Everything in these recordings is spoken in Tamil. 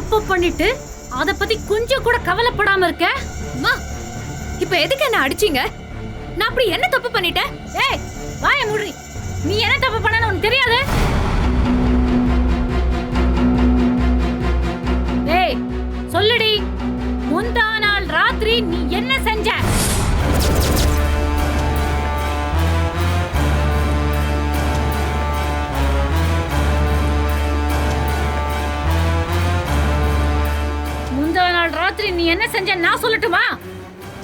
தப்பு பண்ணிட்டு அத பத்தி கொஞ்சம் கூட கவலைப்படாம இருக்க. அம்மா, இப்ப எதுக்கு என்ன அடிச்சீங்க? நான் அப்படி என்ன தப்பு பண்ணிட்டேன்? ஏய், வாயை மூடி. நீ என்ன தப்பு பண்ணனு உனக்கு தெரியாது? ஏய், சொல்லுடி. முந்தா நாள் ராத்திரி நீ என்ன செஞ்ச? முந்தா நாள் ராத்திரி நீ என்ன செஞ்ச நான் சொல்லட்டுமா?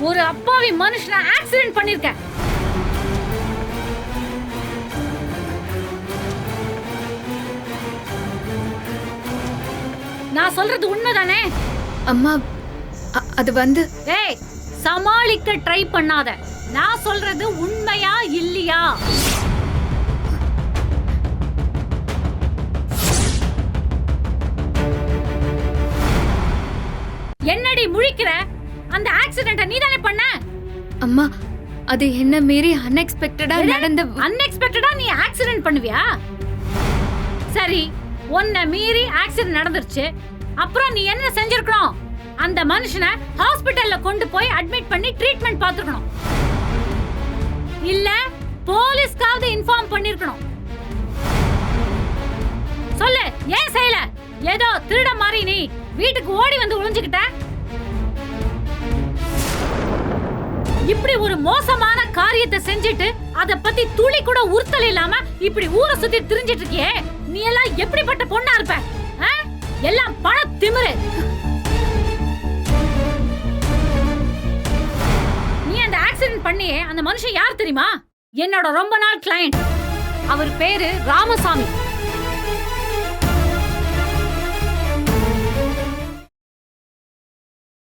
ஒரு அப்பாவி மனுஷனை ஆக்சிடென்ட் பண்ணிருக்க. நான் சொல்றது உண்மைதானே? அம்மா, அது வந்து ஏய், சமாளிக்க ட்ரை பண்ணாத. நான் சொல்றது உண்மையா இல்லையா? என்னடி முழிக்கிற? அந்த ஆக்சிடென்ட்ட நீதானே பண்ண? அம்மா, அது என்ன மீறி அன்எக்ஸ்பெக்டடா நடந்த. அன்எக்ஸ்பெக்டடா நீ ஆக்சிடென்ட் பண்ணுவியா? சரி, உன்னை மீறி ஆக்சிடென்ட் நடந்துருச்சு. அப்புறம் நீ என்ன செஞ்சிருக்கணும்? அந்த மனுஷனை ஹாஸ்பிடல்ல கொண்டு போய் அட்மிட் பண்ணி ட்ரீட்மெண்ட் பார்த்துக்கணும். இல்ல போலீஸ்காவது இன்ஃபார்ம் பண்ணிருக்கணும். சொல்லு, ஏன் செய்யல? ஏதோ திருட மாதிரி நீ வீட்டுக்கு ஓடி வந்து ஒளிஞ்சுக்கிட்ட. இப்படி ஒரு மோசமான காரியத்தை செஞ்சுட்டு அத பத்தி துளி கூட உறுத்தல் இல்லாம இப்படி ஊரை சுத்தி திரிஞ்சிட்டு இருக்கியே, நீ எல்லாம் எப்படிப்பட்ட பொண்ணா இருப்ப? எல்லாம் பண திமிரு. நீ அந்த ஆக்சிடென்ட் பண்ணியே அந்த மனுஷன் யார் தெரியுமா? என்னோட ரொம்ப நாள் கிளையண்ட். அவர் பேரு ராமசாமி.